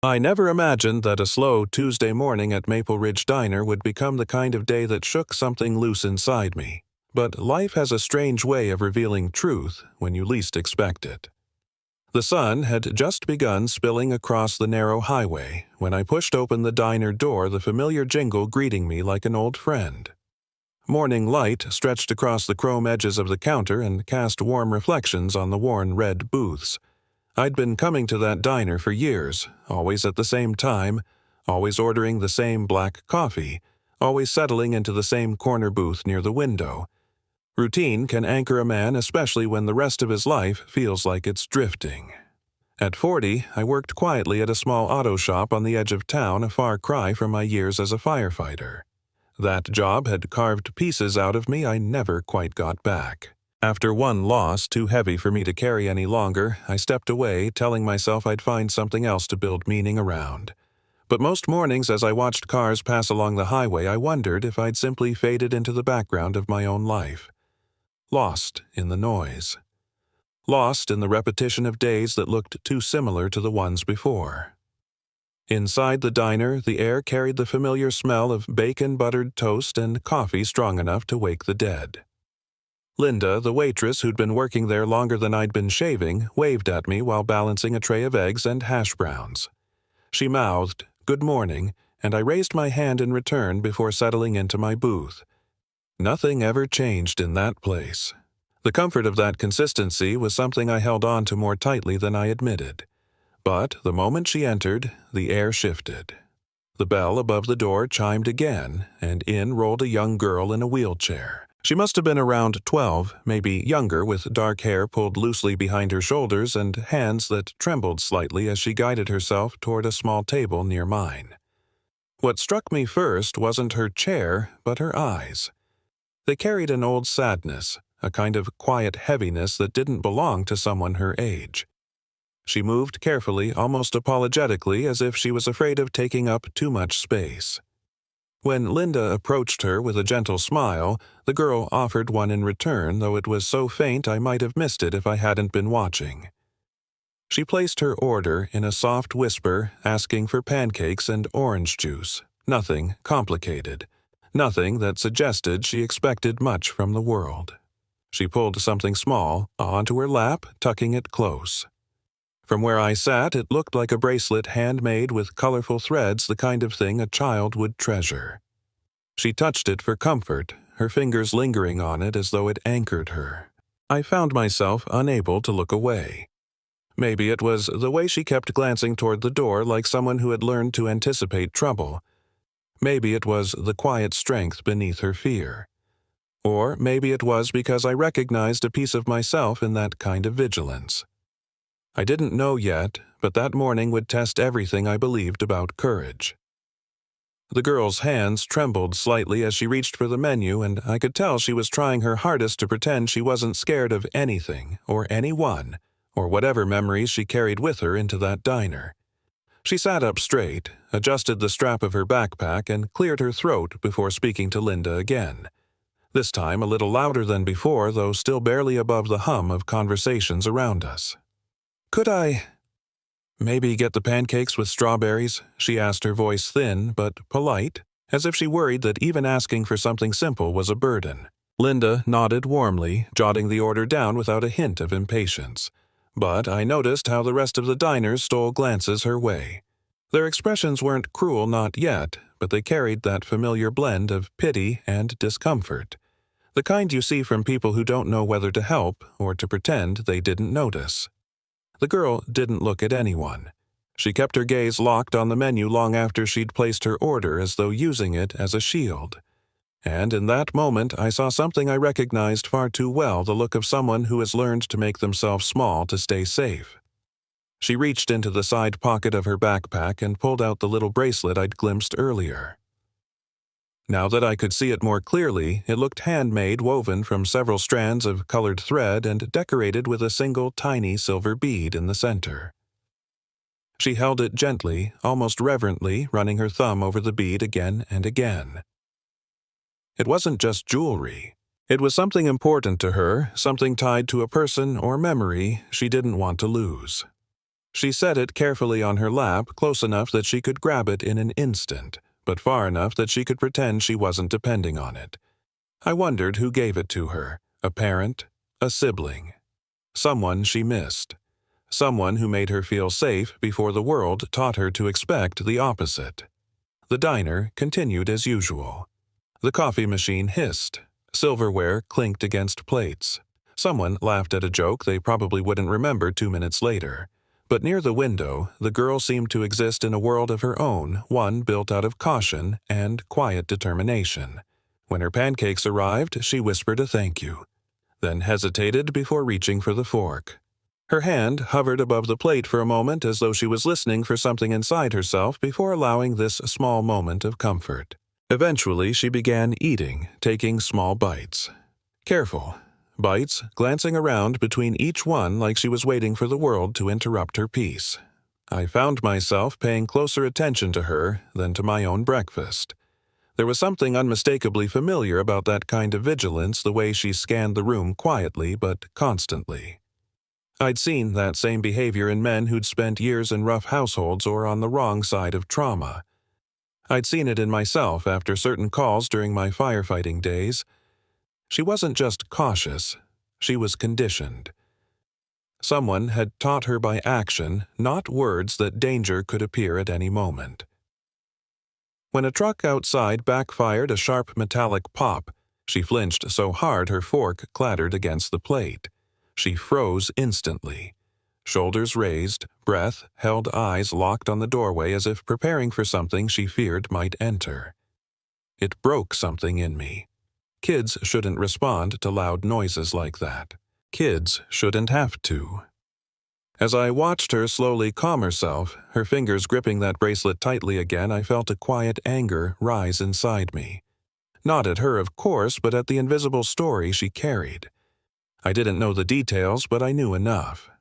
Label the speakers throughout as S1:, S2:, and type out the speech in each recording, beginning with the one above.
S1: I never imagined that a slow Tuesday morning at Maple Ridge Diner would become the kind of day that shook something loose inside me. But life has a strange way of revealing truth when you least expect it. The sun had just begun spilling across the narrow highway when I pushed open the diner door, the familiar jingle greeting me like an old friend. Morning light stretched across the chrome edges of the counter and cast warm reflections on the worn red booths. I'd been coming to that diner for years, always at the same time, always ordering the same black coffee, always settling into the same corner booth near the window. Routine can anchor a man, especially when the rest of his life feels like it's drifting. At 40, I worked quietly at a small auto shop on the edge of town, a far cry from my years as a firefighter. That job had carved pieces out of me I never quite got back. After one loss too heavy for me to carry any longer, I stepped away, telling myself I'd find something else to build meaning around. But most mornings as I watched cars pass along the highway, I wondered if I'd simply faded into the background of my own life. Lost in the noise. Lost in the repetition of days that looked too similar to the ones before. Inside the diner, the air carried the familiar smell of bacon-buttered toast and coffee strong enough to wake the dead. Linda, the waitress who'd been working there longer than I'd been shaving, waved at me while balancing a tray of eggs and hash browns. She mouthed, "Good morning," and I raised my hand in return before settling into my booth. Nothing ever changed in that place. The comfort of that consistency was something I held on to more tightly than I admitted. But the moment she entered, the air shifted. The bell above the door chimed again, and in rolled a young girl in a wheelchair. She must have been around 12, maybe younger, with dark hair pulled loosely behind her shoulders and hands that trembled slightly as she guided herself toward a small table near mine. What struck me first wasn't her chair, but her eyes. They carried an old sadness, a kind of quiet heaviness that didn't belong to someone her age. She moved carefully, almost apologetically, as if she was afraid of taking up too much space. When Linda approached her with a gentle smile, the girl offered one in return, though it was so faint I might have missed it if I hadn't been watching. She placed her order in a soft whisper, asking for pancakes and orange juice. Nothing complicated. Nothing that suggested she expected much from the world. She pulled something small onto her lap, tucking it close. From where I sat, it looked like a bracelet handmade with colorful threads, the kind of thing a child would treasure. She touched it for comfort, her fingers lingering on it as though it anchored her. I found myself unable to look away. Maybe it was the way she kept glancing toward the door like someone who had learned to anticipate trouble. Maybe it was the quiet strength beneath her fear. Or maybe it was because I recognized a piece of myself in that kind of vigilance. I didn't know yet, but that morning would test everything I believed about courage. The girl's hands trembled slightly as she reached for the menu, and I could tell she was trying her hardest to pretend she wasn't scared of anything, or anyone, or whatever memories she carried with her into that diner. She sat up straight, adjusted the strap of her backpack, and cleared her throat before speaking to Linda again. This time a little louder than before, though still barely above the hum of conversations around us. "Could I maybe get the pancakes with strawberries?" she asked, her voice thin but polite, as if she worried that even asking for something simple was a burden. Linda nodded warmly, jotting the order down without a hint of impatience. But I noticed how the rest of the diners stole glances her way. Their expressions weren't cruel, not yet, but they carried that familiar blend of pity and discomfort. The kind you see from people who don't know whether to help or to pretend they didn't notice. The girl didn't look at anyone. She kept her gaze locked on the menu long after she'd placed her order, as though using it as a shield. And in that moment I saw something I recognized far too well, the look of someone who has learned to make themselves small to stay safe. She reached into the side pocket of her backpack and pulled out the little bracelet I'd glimpsed earlier. Now that I could see it more clearly, it looked handmade, woven from several strands of colored thread and decorated with a single tiny silver bead in the center. She held it gently, almost reverently, running her thumb over the bead again and again. It wasn't just jewelry. It was something important to her, something tied to a person or memory she didn't want to lose. She set it carefully on her lap, close enough that she could grab it in an instant, but far enough that she could pretend she wasn't depending on it. I wondered who gave it to her, a parent, a sibling, someone she missed, someone who made her feel safe before the world taught her to expect the opposite. The diner continued as usual. The coffee machine hissed. Silverware clinked against plates. Someone laughed at a joke they probably wouldn't remember 2 minutes later. But near the window, the girl seemed to exist in a world of her own, one built out of caution and quiet determination. When her pancakes arrived, she whispered a thank you, then hesitated before reaching for the fork. Her hand hovered above the plate for a moment as though she was listening for something inside herself before allowing this small moment of comfort. Eventually, she began eating, taking small bites. Careful bites, glancing around between each one like she was waiting for the world to interrupt her peace. I found myself paying closer attention to her than to my own breakfast. There was something unmistakably familiar about that kind of vigilance, the way she scanned the room quietly but constantly. I'd seen that same behavior in men who'd spent years in rough households or on the wrong side of trauma. I'd seen it in myself after certain calls during my firefighting days. She wasn't just cautious, she was conditioned. Someone had taught her by action, not words, that danger could appear at any moment. When a truck outside backfired a sharp metallic pop, she flinched so hard her fork clattered against the plate. She froze instantly. Shoulders raised, breath held, eyes locked on the doorway as if preparing for something she feared might enter. It broke something in me. Kids shouldn't respond to loud noises like that. Kids shouldn't have to. As I watched her slowly calm herself, her fingers gripping that bracelet tightly again, I felt a quiet anger rise inside me. Not at her, of course, but at the invisible story she carried. I didn't know the details, but I knew enough.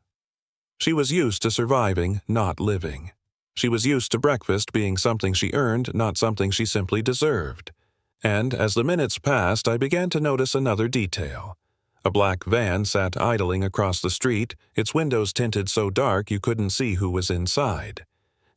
S1: She was used to surviving, not living. She was used to breakfast being something she earned, not something she simply deserved. And as the minutes passed, I began to notice another detail. A black van sat idling across the street, its windows tinted so dark you couldn't see who was inside.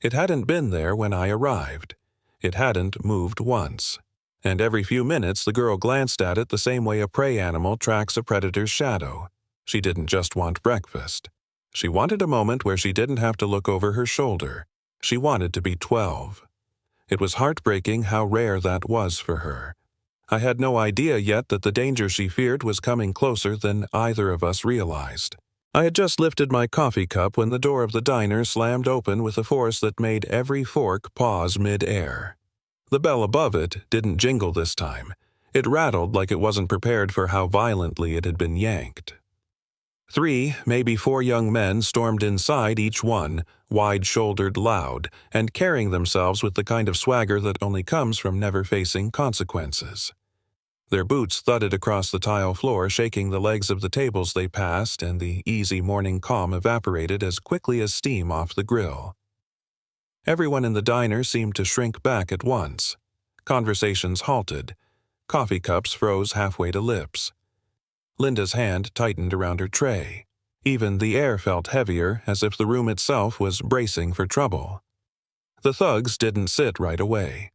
S1: It hadn't been there when I arrived. It hadn't moved once. And every few minutes the girl glanced at it the same way a prey animal tracks a predator's shadow. She didn't just want breakfast. She wanted a moment where she didn't have to look over her shoulder. She wanted to be 12. It was heartbreaking how rare that was for her. I had no idea yet that the danger she feared was coming closer than either of us realized. I had just lifted my coffee cup when the door of the diner slammed open with a force that made every fork pause mid-air. The bell above it didn't jingle this time. It rattled like it wasn't prepared for how violently it had been yanked. 3, maybe 4 young men stormed inside, each one, wide-shouldered, loud, and carrying themselves with the kind of swagger that only comes from never facing consequences. Their boots thudded across the tile floor, shaking the legs of the tables they passed, and the easy morning calm evaporated as quickly as steam off the grill. Everyone in the diner seemed to shrink back at once. Conversations halted. Coffee cups froze halfway to lips. Linda's hand tightened around her tray. Even the air felt heavier, as if the room itself was bracing for trouble. The thugs didn't sit right away.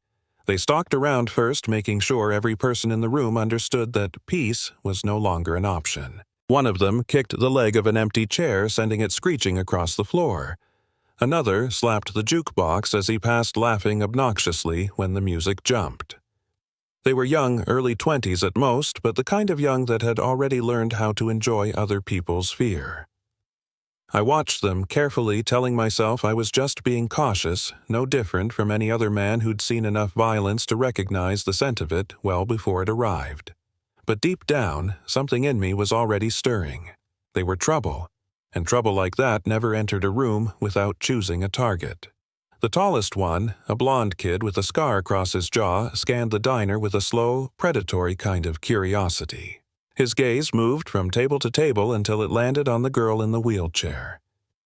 S1: They stalked around first, making sure every person in the room understood that peace was no longer an option. One of them kicked the leg of an empty chair, sending it screeching across the floor. Another slapped the jukebox as he passed, laughing obnoxiously when the music jumped. They were young, early 20s at most, but the kind of young that had already learned how to enjoy other people's fear. I watched them carefully, telling myself I was just being cautious, no different from any other man who'd seen enough violence to recognize the scent of it well before it arrived. But deep down, something in me was already stirring. They were trouble, and trouble like that never entered a room without choosing a target. The tallest one, a blond kid with a scar across his jaw, scanned the diner with a slow, predatory kind of curiosity. His gaze moved from table to table until it landed on the girl in the wheelchair.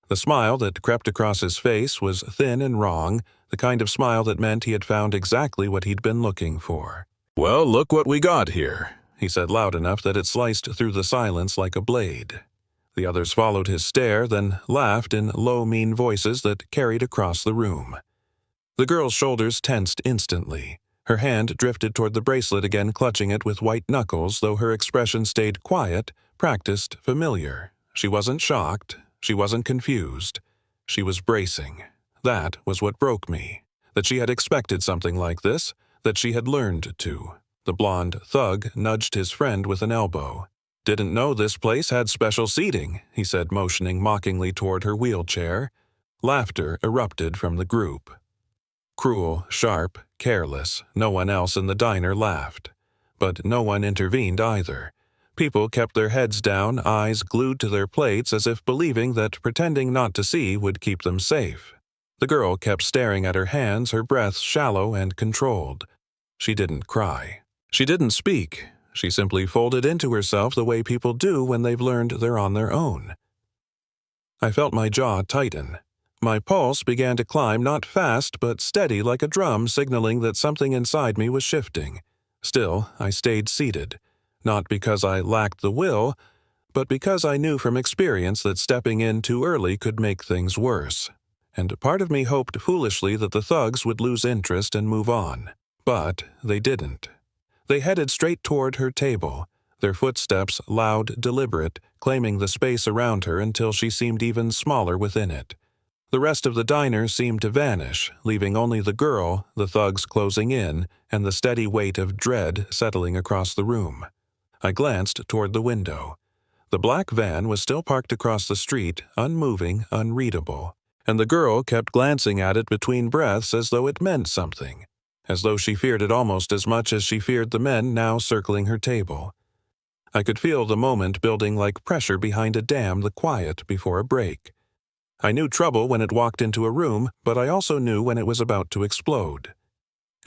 S1: The smile that crept across his face was thin and wrong, the kind of smile that meant he had found exactly what he'd been looking for. "Well, look what we got here," he said loud enough that it sliced through the silence like a blade. The others followed his stare, then laughed in low, mean voices that carried across the room. The girl's shoulders tensed instantly. Her hand drifted toward the bracelet again, clutching it with white knuckles, though her expression stayed quiet, practiced, familiar. She wasn't shocked. She wasn't confused. She was bracing. That was what broke me. That she had expected something like this, that she had learned to. The blonde thug nudged his friend with an elbow. "Didn't know this place had special seating," he said, motioning mockingly toward her wheelchair. Laughter erupted from the group. Cruel, sharp, careless, no one else in the diner laughed. But no one intervened either. People kept their heads down, eyes glued to their plates as if believing that pretending not to see would keep them safe. The girl kept staring at her hands, her breath shallow and controlled. She didn't cry. She didn't speak. She simply folded into herself the way people do when they've learned they're on their own. I felt my jaw tighten. My pulse began to climb, not fast but steady like a drum, signaling that something inside me was shifting. Still, I stayed seated. Not because I lacked the will, but because I knew from experience that stepping in too early could make things worse. And part of me hoped foolishly that the thugs would lose interest and move on. But they didn't. They headed straight toward her table, their footsteps loud, deliberate, claiming the space around her until she seemed even smaller within it. The rest of the diner seemed to vanish, leaving only the girl, the thugs closing in, and the steady weight of dread settling across the room. I glanced toward the window. The black van was still parked across the street, unmoving, unreadable, and the girl kept glancing at it between breaths as though it meant something, as though she feared it almost as much as she feared the men now circling her table. I could feel the moment building like pressure behind a dam, the quiet before a break. I knew trouble when it walked into a room, but I also knew when it was about to explode.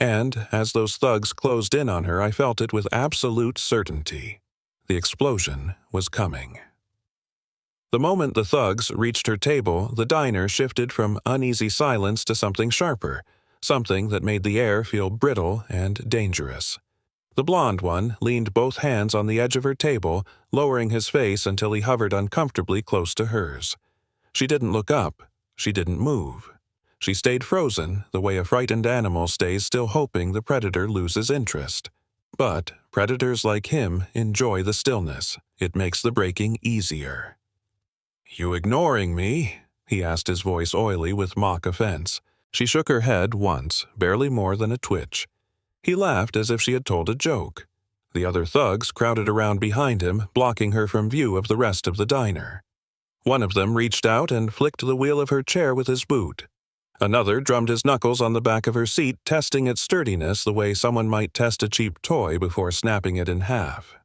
S1: And, as those thugs closed in on her, I felt it with absolute certainty. The explosion was coming. The moment the thugs reached her table, the diner shifted from uneasy silence to something sharper, something that made the air feel brittle and dangerous. The blonde one leaned both hands on the edge of her table, lowering his face until he hovered uncomfortably close to hers. She didn't look up. She didn't move. She stayed frozen, the way a frightened animal stays, still hoping the predator loses interest. But predators like him enjoy the stillness. It makes the breaking easier. "You ignoring me?" he asked, his voice oily with mock offense. She shook her head once, barely more than a twitch. He laughed as if she had told a joke. The other thugs crowded around behind him, blocking her from view of the rest of the diner. One of them reached out and flicked the wheel of her chair with his boot. Another drummed his knuckles on the back of her seat, testing its sturdiness the way someone might test a cheap toy before snapping it in half.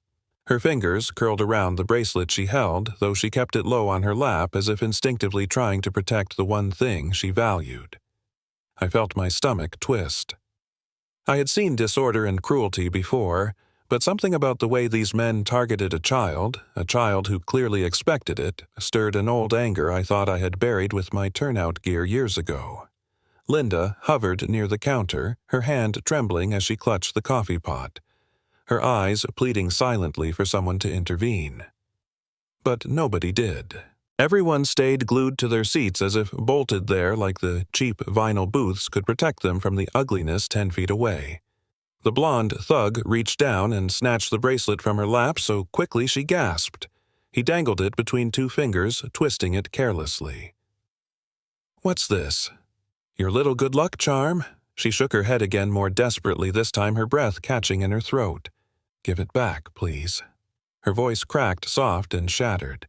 S1: Her fingers curled around the bracelet she held, though she kept it low on her lap as if instinctively trying to protect the one thing she valued. I felt my stomach twist. I had seen disorder and cruelty before, but something about the way these men targeted a child who clearly expected it, stirred an old anger I thought I had buried with my turnout gear years ago. Linda hovered near the counter, her hand trembling as she clutched the coffee pot, her eyes pleading silently for someone to intervene. But nobody did. Everyone stayed glued to their seats as if bolted there like the cheap vinyl booths could protect them from the ugliness 10 feet away. The blonde thug reached down and snatched the bracelet from her lap so quickly she gasped. He dangled it between two fingers, twisting it carelessly. "What's this? Your little good luck charm?" She shook her head again more desperately, this time her breath catching in her throat. "Give it back, please." Her voice cracked, soft and shattered.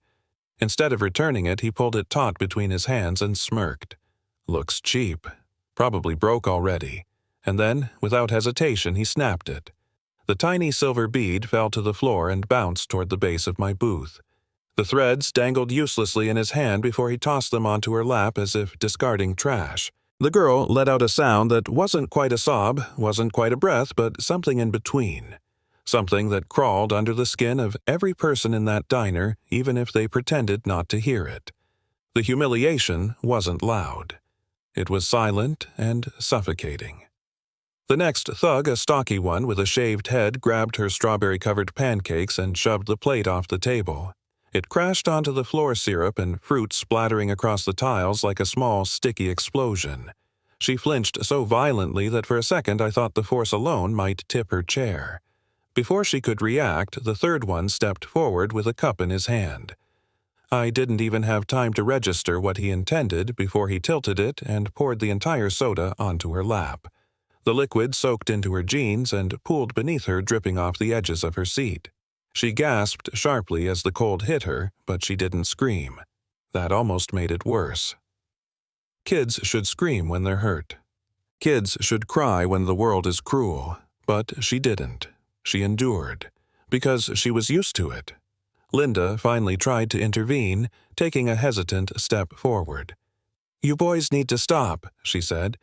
S1: Instead of returning it, he pulled it taut between his hands and smirked. "Looks cheap. Probably broke already." And then, without hesitation, he snapped it. The tiny silver bead fell to the floor and bounced toward the base of my booth. The threads dangled uselessly in his hand before he tossed them onto her lap as if discarding trash. The girl let out a sound that wasn't quite a sob, wasn't quite a breath, but something in between. Something that crawled under the skin of every person in that diner, even if they pretended not to hear it. The humiliation wasn't loud. It was silent and suffocating. The next thug, a stocky one with a shaved head, grabbed her strawberry-covered pancakes and shoved the plate off the table. It crashed onto the floor, syrup and fruit splattering across the tiles like a small, sticky explosion. She flinched so violently that for a second I thought the force alone might tip her chair. Before she could react, the third one stepped forward with a cup in his hand. I didn't even have time to register what he intended before he tilted it and poured the entire soda onto her lap. The liquid soaked into her jeans and pooled beneath her, dripping off the edges of her seat. She gasped sharply as the cold hit her, but she didn't scream. That almost made it worse. Kids should scream when they're hurt. Kids should cry when the world is cruel, but she didn't. She endured, because she was used to it. Linda finally tried to intervene, taking a hesitant step forward. "You boys need to stop," she said,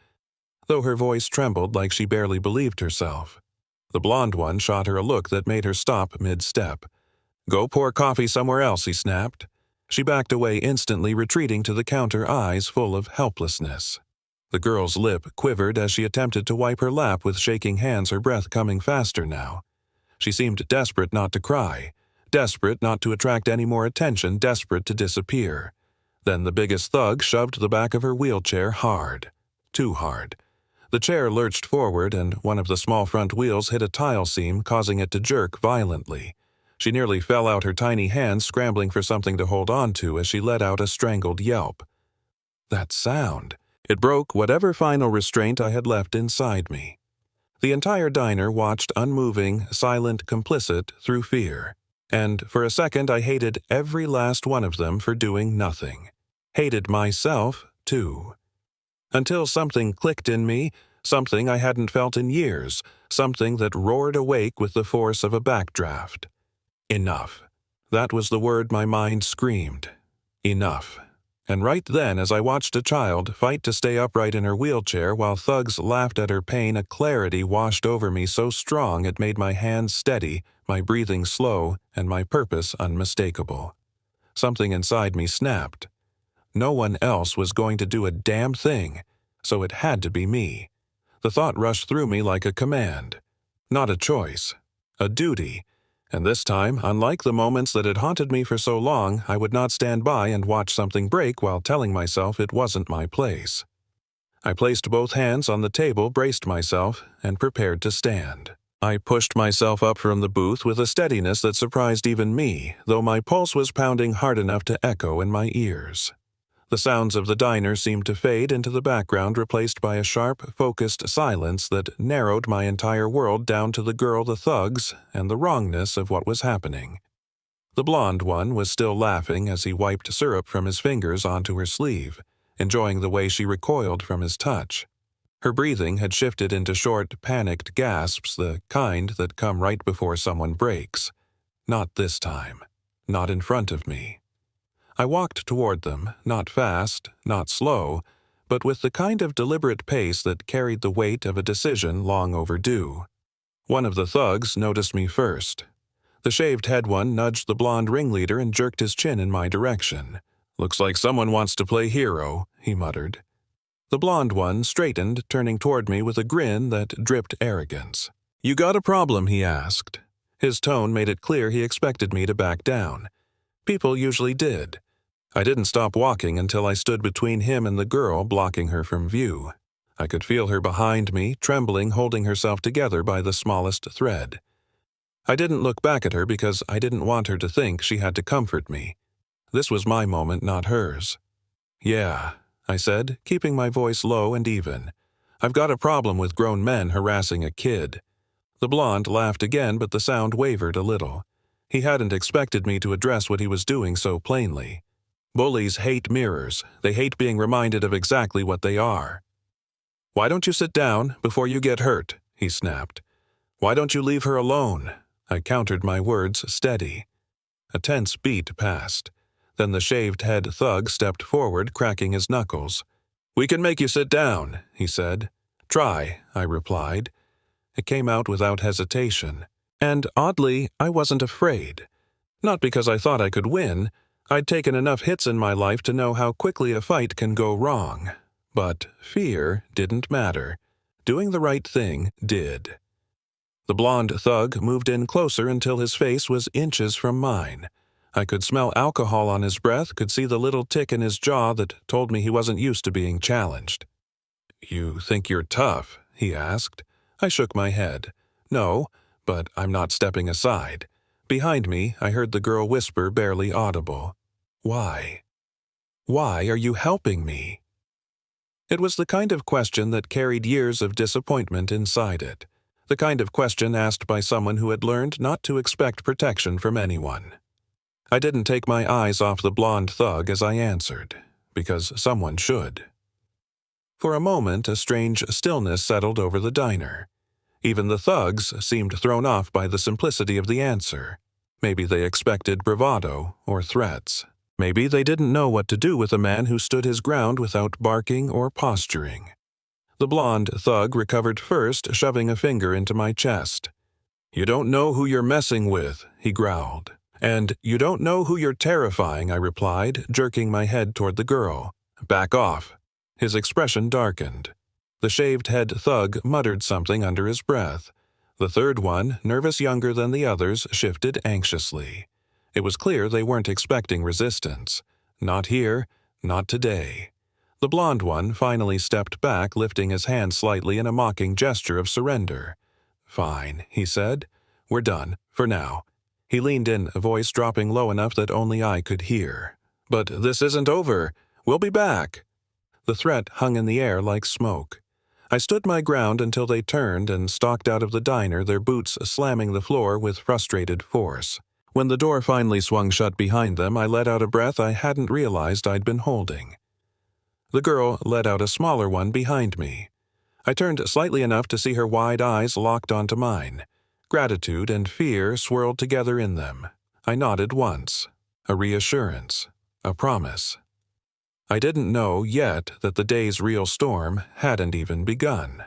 S1: though her voice trembled like she barely believed herself. The blonde one shot her a look that made her stop mid-step. "Go pour coffee somewhere else," he snapped. She backed away instantly, retreating to the counter, eyes full of helplessness. The girl's lip quivered as she attempted to wipe her lap with shaking hands, her breath coming faster now. She seemed desperate not to cry, desperate not to attract any more attention, desperate to disappear. Then the biggest thug shoved the back of her wheelchair hard. Too hard. The chair lurched forward, and one of the small front wheels hit a tile seam, causing it to jerk violently. She nearly fell out, her tiny hands scrambling for something to hold on to as she let out a strangled yelp. That sound. It broke whatever final restraint I had left inside me. The entire diner watched, unmoving, silent, complicit, through fear. And for a second I hated every last one of them for doing nothing. Hated myself, too. Until something clicked in me, something I hadn't felt in years, something that roared awake with the force of a backdraft. Enough. That was the word my mind screamed. Enough. And right then, as I watched a child fight to stay upright in her wheelchair while thugs laughed at her pain, a clarity washed over me so strong it made my hands steady, my breathing slow, and my purpose unmistakable. Something inside me snapped. No one else was going to do a damn thing, so it had to be me. The thought rushed through me like a command. Not a choice. A duty. And this time, unlike the moments that had haunted me for so long, I would not stand by and watch something break while telling myself it wasn't my place. I placed both hands on the table, braced myself, and prepared to stand. I pushed myself up from the booth with a steadiness that surprised even me, though my pulse was pounding hard enough to echo in my ears. The sounds of the diner seemed to fade into the background, replaced by a sharp, focused silence that narrowed my entire world down to the girl, the thugs, and the wrongness of what was happening. The blonde one was still laughing as he wiped syrup from his fingers onto her sleeve, enjoying the way she recoiled from his touch. Her breathing had shifted into short, panicked gasps, the kind that come right before someone breaks. Not this time. Not in front of me. I walked toward them, not fast, not slow, but with the kind of deliberate pace that carried the weight of a decision long overdue. One of the thugs noticed me first. The shaved-head one nudged the blonde ringleader and jerked his chin in my direction. "Looks like someone wants to play hero," he muttered. The blonde one straightened, turning toward me with a grin that dripped arrogance. "You got a problem?" he asked. His tone made it clear he expected me to back down. People usually did. I didn't stop walking until I stood between him and the girl, blocking her from view. I could feel her behind me, trembling, holding herself together by the smallest thread. I didn't look back at her because I didn't want her to think she had to comfort me. This was my moment, not hers. "Yeah," I said, keeping my voice low and even. "I've got a problem with grown men harassing a kid." The blonde laughed again, but the sound wavered a little. He hadn't expected me to address what he was doing so plainly. Bullies hate mirrors. They hate being reminded of exactly what they are. "Why don't you sit down before you get hurt?" he snapped. "Why don't you leave her alone?" I countered my words steady. A tense beat passed. Then the shaved-head thug stepped forward, cracking his knuckles. "We can make you sit down," he said. "Try," I replied. It came out without hesitation. And oddly, I wasn't afraid. Not because I thought I could win. I'd taken enough hits in my life to know how quickly a fight can go wrong. But fear didn't matter. Doing the right thing did. The blonde thug moved in closer until his face was inches from mine. I could smell alcohol on his breath, could see the little tick in his jaw that told me he wasn't used to being challenged. "You think you're tough?" he asked. I shook my head. "No, but I'm not stepping aside." Behind me, I heard the girl whisper, barely audible, "Why? Why are you helping me?" It was the kind of question that carried years of disappointment inside it. The kind of question asked by someone who had learned not to expect protection from anyone. I didn't take my eyes off the blonde thug as I answered, because someone should. For a moment, a strange stillness settled over the diner. Even the thugs seemed thrown off by the simplicity of the answer. Maybe they expected bravado or threats. Maybe they didn't know what to do with a man who stood his ground without barking or posturing. The blonde thug recovered first, shoving a finger into my chest. "You don't know who you're messing with," he growled. "And you don't know who you're terrifying," I replied, jerking my head toward the girl. "Back off." His expression darkened. The shaved-head thug muttered something under his breath. The third one, nervous younger than the others, shifted anxiously. It was clear they weren't expecting resistance. Not here, not today. The blonde one finally stepped back, lifting his hand slightly in a mocking gesture of surrender. "Fine," he said. "We're done, for now." He leaned in, a voice dropping low enough that only I could hear. "But this isn't over. We'll be back." The threat hung in the air like smoke. I stood my ground until they turned and stalked out of the diner, their boots slamming the floor with frustrated force. When the door finally swung shut behind them, I let out a breath I hadn't realized I'd been holding. The girl let out a smaller one behind me. I turned slightly enough to see her wide eyes locked onto mine. Gratitude and fear swirled together in them. I nodded once. A reassurance. A promise. I didn't know yet that the day's real storm hadn't even begun.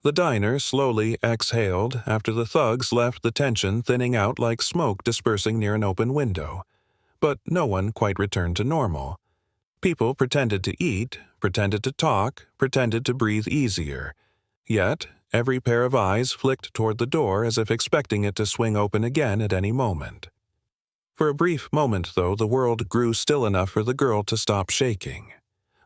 S1: The diner slowly exhaled after the thugs left, the tension thinning out like smoke dispersing near an open window. But no one quite returned to normal. People pretended to eat, pretended to talk, pretended to breathe easier. Yet, every pair of eyes flicked toward the door as if expecting it to swing open again at any moment. For a brief moment, though, the world grew still enough for the girl to stop shaking.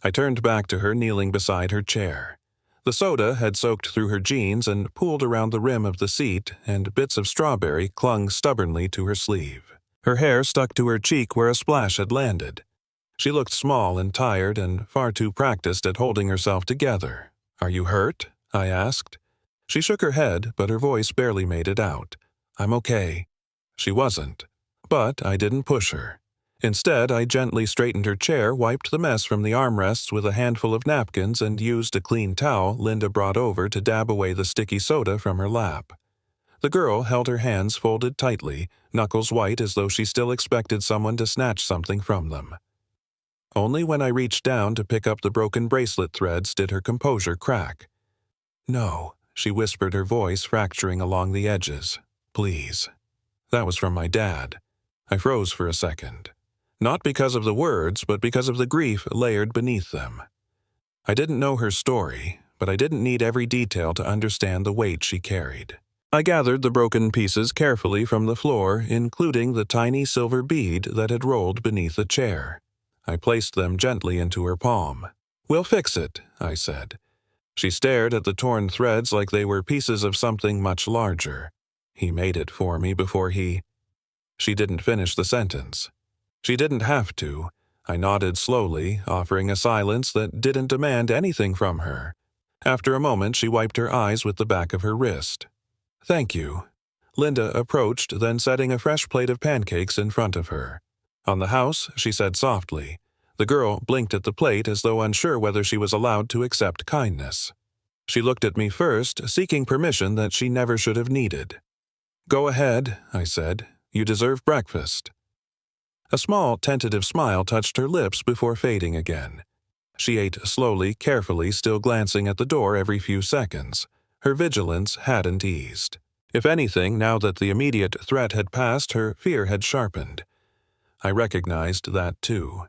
S1: I turned back to her, kneeling beside her chair. The soda had soaked through her jeans and pooled around the rim of the seat, and bits of strawberry clung stubbornly to her sleeve. Her hair stuck to her cheek where a splash had landed. She looked small and tired and far too practiced at holding herself together. "Are you hurt?" I asked. She shook her head, but her voice barely made it out. "I'm okay." She wasn't. But I didn't push her. Instead, I gently straightened her chair, wiped the mess from the armrests with a handful of napkins, and used a clean towel Linda brought over to dab away the sticky soda from her lap. The girl held her hands folded tightly, knuckles white as though she still expected someone to snatch something from them. Only when I reached down to pick up the broken bracelet threads did her composure crack. "No," she whispered, her voice fracturing along the edges. "Please." That was from my dad. I froze for a second. Not because of the words, but because of the grief layered beneath them. I didn't know her story, but I didn't need every detail to understand the weight she carried. I gathered the broken pieces carefully from the floor, including the tiny silver bead that had rolled beneath the chair. I placed them gently into her palm. "We'll fix it," I said. She stared at the torn threads like they were pieces of something much larger. "He made it for me before he—" She didn't finish the sentence. She didn't have to. I nodded slowly, offering a silence that didn't demand anything from her. After a moment, she wiped her eyes with the back of her wrist. "Thank you." Linda approached, then setting a fresh plate of pancakes in front of her. "On the house," she said softly. The girl blinked at the plate as though unsure whether she was allowed to accept kindness. She looked at me first, seeking permission that she never should have needed. "Go ahead," I said. "You deserve breakfast." A small, tentative smile touched her lips before fading again. She ate slowly, carefully, still glancing at the door every few seconds. Her vigilance hadn't eased. If anything, now that the immediate threat had passed, her fear had sharpened. I recognized that too.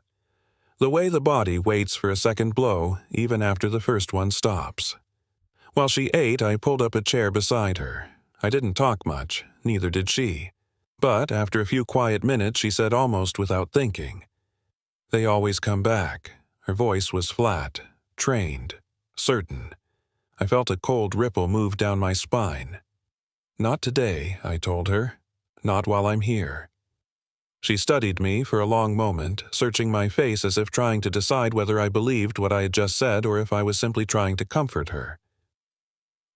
S1: The way the body waits for a second blow, even after the first one stops. While she ate, I pulled up a chair beside her. I didn't talk much, neither did she. But after a few quiet minutes, she said almost without thinking, "They always come back." Her voice was flat, trained, certain. I felt a cold ripple move down my spine. "Not today," I told her. "Not while I'm here." She studied me for a long moment, searching my face as if trying to decide whether I believed what I had just said or if I was simply trying to comfort her.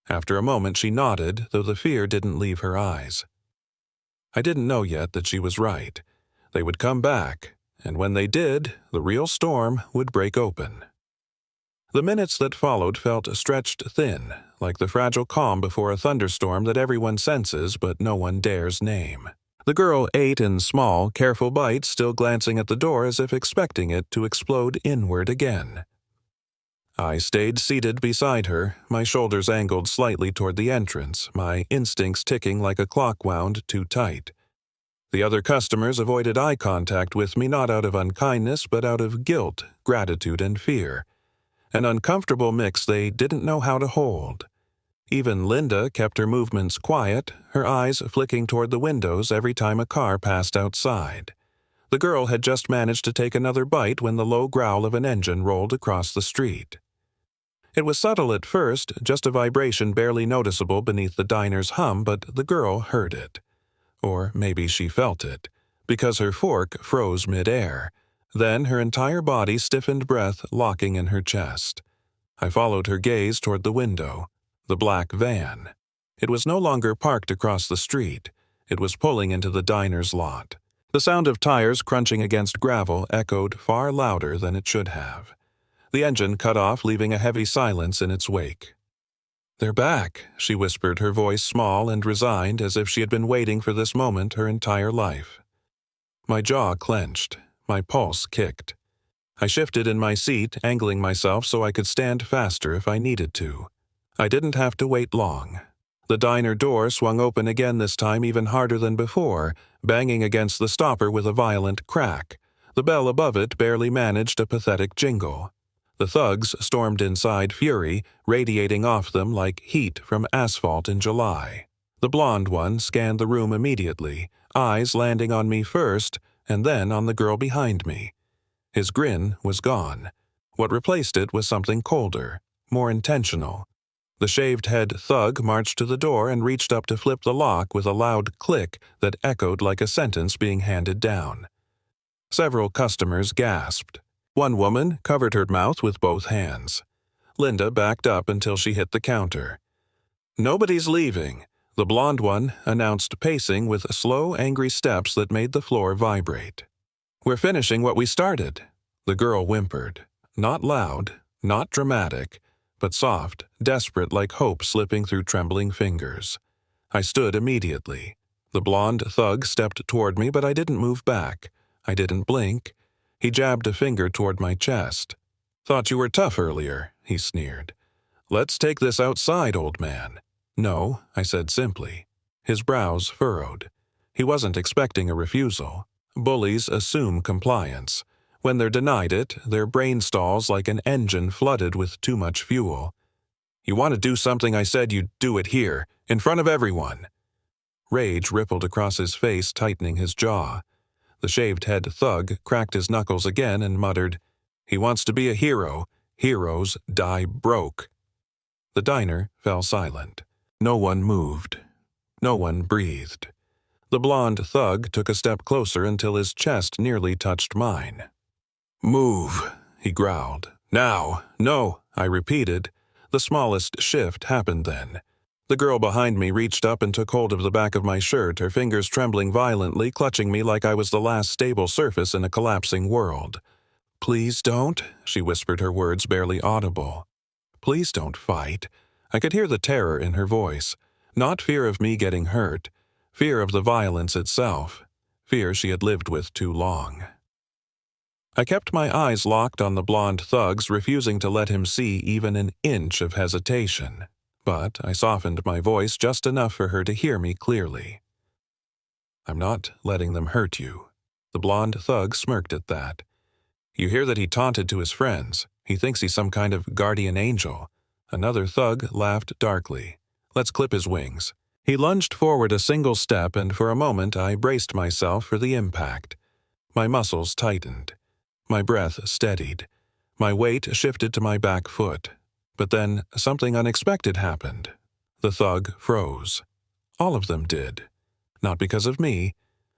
S1: After a moment, she nodded, though the fear didn't leave her eyes. I didn't know yet that she was right. They would come back, and when they did, the real storm would break open. The minutes that followed felt stretched thin, like the fragile calm before a thunderstorm that everyone senses but no one dares name. The girl ate in small, careful bites, still glancing at the door as if expecting it to explode inward again. I stayed seated beside her, my shoulders angled slightly toward the entrance, my instincts ticking like a clock wound too tight. The other customers avoided eye contact with me not out of unkindness but out of guilt, gratitude, and fear. An uncomfortable mix they didn't know how to hold. Even Linda kept her movements quiet, her eyes flicking toward the windows every time a car passed outside. The girl had just managed to take another bite when the low growl of an engine rolled across the street. It was subtle at first, just a vibration barely noticeable beneath the diner's hum, but the girl heard it. Or maybe she felt it, because her fork froze mid-air. Then her entire body stiffened, breath locking in her chest. I followed her gaze toward the window. The black van. It was no longer parked across the street. It was pulling into the diner's lot. The sound of tires crunching against gravel echoed far louder than it should have. The engine cut off, leaving a heavy silence in its wake. "They're back," she whispered, her voice small and resigned, as if she had been waiting for this moment her entire life. My jaw clenched. My pulse kicked. I shifted in my seat, angling myself so I could stand faster if I needed to. I didn't have to wait long. The diner door swung open again, this time even harder than before, banging against the stopper with a violent crack. The bell above it barely managed a pathetic jingle. The thugs stormed inside, fury radiating off them like heat from asphalt in July. The blonde one scanned the room immediately, eyes landing on me first and then on the girl behind me. His grin was gone. What replaced it was something colder, more intentional. The shaved-head thug marched to the door and reached up to flip the lock with a loud click that echoed like a sentence being handed down. Several customers gasped. One woman covered her mouth with both hands. Linda backed up until she hit the counter. "Nobody's leaving," the blonde one announced, pacing with slow, angry steps that made the floor vibrate. "We're finishing what we started," the girl whimpered. Not loud, not dramatic, but soft, desperate, like hope slipping through trembling fingers. I stood immediately. The blonde thug stepped toward me, but I didn't move back. I didn't blink. He jabbed a finger toward my chest. "Thought you were tough earlier," he sneered. "Let's take this outside, old man." "No," I said simply. His brows furrowed. He wasn't expecting a refusal. Bullies assume compliance. When they're denied it, their brain stalls like an engine flooded with too much fuel. "You want to do something, I said you'd do it here, in front of everyone." Rage rippled across his face, tightening his jaw. The shaved-head thug cracked his knuckles again and muttered, "He wants to be a hero. Heroes die broke." The diner fell silent. No one moved. No one breathed. The blonde thug took a step closer until his chest nearly touched mine. "Move," he growled. "Now." "No," I repeated. The smallest shift happened then. The girl behind me reached up and took hold of the back of my shirt, her fingers trembling violently, clutching me like I was the last stable surface in a collapsing world. "Please don't," she whispered, her words barely audible. "Please don't fight." I could hear the terror in her voice. Not fear of me getting hurt. Fear of the violence itself. Fear she had lived with too long. I kept my eyes locked on the blonde thugs, refusing to let him see even an inch of hesitation. But I softened my voice just enough for her to hear me clearly. "I'm not letting them hurt you." The blonde thug smirked at that. "You hear that he taunted to his friends. He thinks he's some kind of guardian angel." Another thug laughed darkly. "Let's clip his wings." He lunged forward a single step, and for a moment I braced myself for the impact. My muscles tightened. My breath steadied. My weight shifted to my back foot. But then something unexpected happened. The thug froze. All of them did. Not because of me,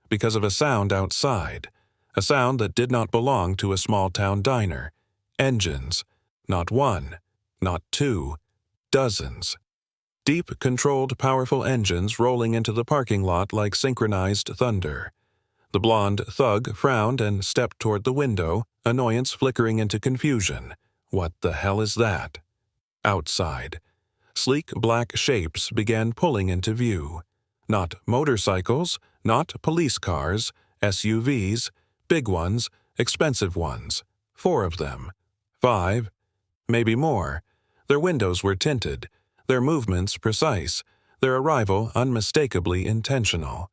S1: because of a sound outside. A sound that did not belong to a small-town diner. Engines. Not one. Not two. Dozens. Deep, controlled, powerful engines rolling into the parking lot like synchronized thunder. The blonde thug frowned and stepped toward the window, annoyance flickering into confusion. What the hell is that? Outside. Sleek black shapes began pulling into view. Not motorcycles, not police cars, SUVs, big ones, expensive ones. 4 of them. 5. Maybe more. Their windows were tinted, their movements precise, their arrival unmistakably intentional.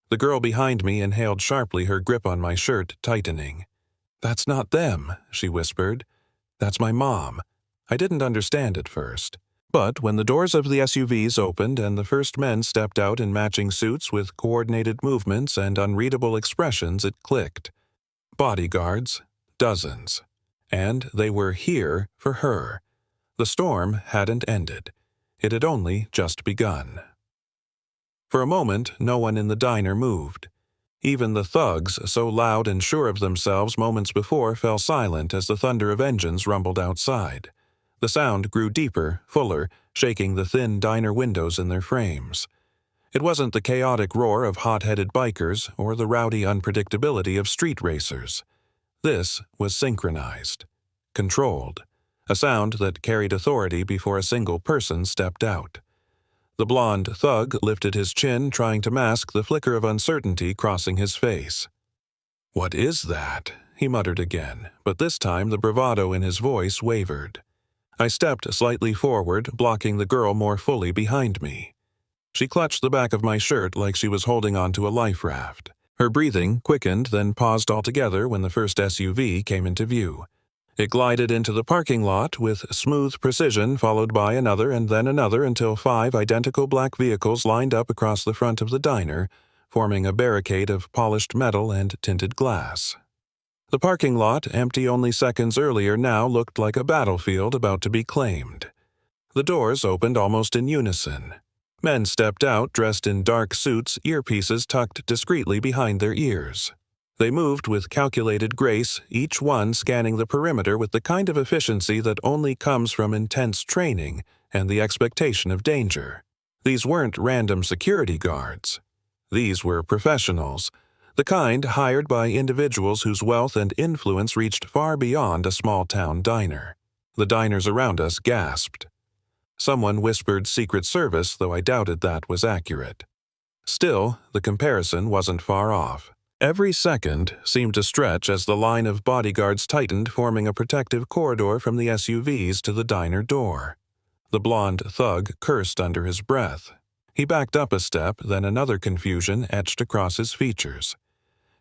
S1: The girl behind me inhaled sharply, her grip on my shirt tightening. "That's not them," she whispered. "That's my mom." I didn't understand at first. But when the doors of the SUVs opened and the first men stepped out in matching suits with coordinated movements and unreadable expressions, it clicked. Bodyguards. Dozens. And they were here for her. The storm hadn't ended. It had only just begun. For a moment, no one in the diner moved. Even the thugs, so loud and sure of themselves moments before, fell silent as the thunder of engines rumbled outside. The sound grew deeper, fuller, shaking the thin diner windows in their frames. It wasn't the chaotic roar of hot-headed bikers or the rowdy unpredictability of street racers. This was synchronized, controlled, a sound that carried authority before a single person stepped out. The blonde thug lifted his chin, trying to mask the flicker of uncertainty crossing his face. "What is that?" he muttered again, but this time the bravado in his voice wavered. I stepped slightly forward, blocking the girl more fully behind me. She clutched the back of my shirt like she was holding onto a life raft. Her breathing quickened, then paused altogether when the first SUV came into view. It glided into the parking lot with smooth precision, followed by another and then another until 5 identical black vehicles lined up across the front of the diner, forming a barricade of polished metal and tinted glass. The parking lot, empty only seconds earlier, now looked like a battlefield about to be claimed. The doors opened almost in unison. Men stepped out, dressed in dark suits, earpieces tucked discreetly behind their ears. They moved with calculated grace, each one scanning the perimeter with the kind of efficiency that only comes from intense training and the expectation of danger. These weren't random security guards. These were professionals, the kind hired by individuals whose wealth and influence reached far beyond a small-town diner. The diners around us gasped. Someone whispered Secret Service, though I doubted that was accurate. Still, the comparison wasn't far off. Every second seemed to stretch as the line of bodyguards tightened, forming a protective corridor from the SUVs to the diner door. The blonde thug cursed under his breath. He backed up a step, then another confusion etched across his features.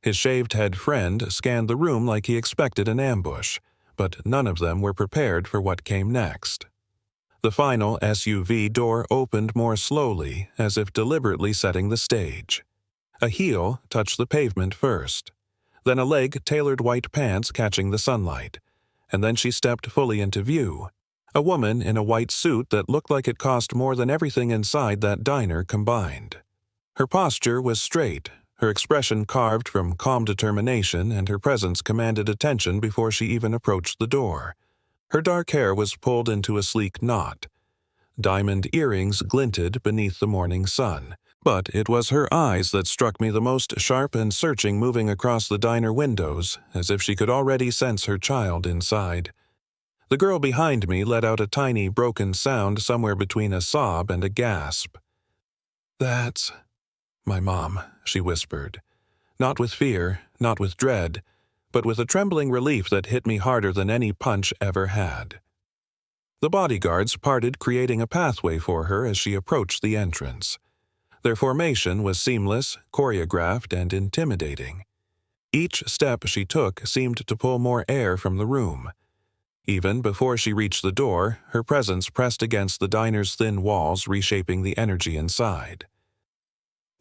S1: His shaved-head friend scanned the room like he expected an ambush, but none of them were prepared for what came next. The final SUV door opened more slowly, as if deliberately setting the stage. A heel touched the pavement first, then a leg tailored white pants catching the sunlight, and then she stepped fully into view, a woman in a white suit that looked like it cost more than everything inside that diner combined. Her posture was straight, her expression carved from calm determination, and her presence commanded attention before she even approached the door. Her dark hair was pulled into a sleek knot. Diamond earrings glinted beneath the morning sun. But it was her eyes that struck me the most, sharp and searching, moving across the diner windows, as if she could already sense her child inside. The girl behind me let out a tiny, broken sound somewhere between a sob and a gasp. "That's my mom," she whispered. Not with fear, not with dread, but with a trembling relief that hit me harder than any punch ever had. The bodyguards parted, creating a pathway for her as she approached the entrance. Their formation was seamless, choreographed, and intimidating. Each step she took seemed to pull more air from the room. Even before she reached the door, her presence pressed against the diner's thin walls, reshaping the energy inside.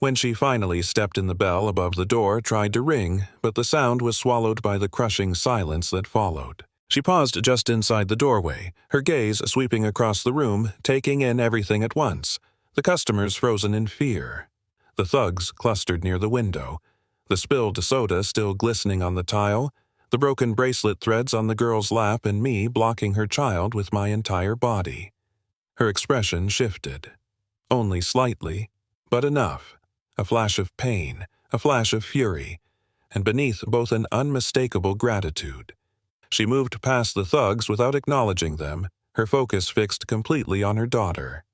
S1: When she finally stepped in, the bell above the door tried to ring, but the sound was swallowed by the crushing silence that followed. She paused just inside the doorway, her gaze sweeping across the room, taking in everything at once. The customers frozen in fear. The thugs clustered near the window, the spilled soda still glistening on the tile, the broken bracelet threads on the girl's lap, and me blocking her child with my entire body. Her expression shifted. Only slightly, but enough. A flash of pain, a flash of fury, and beneath both an unmistakable gratitude. She moved past the thugs without acknowledging them, her focus fixed completely on her daughter.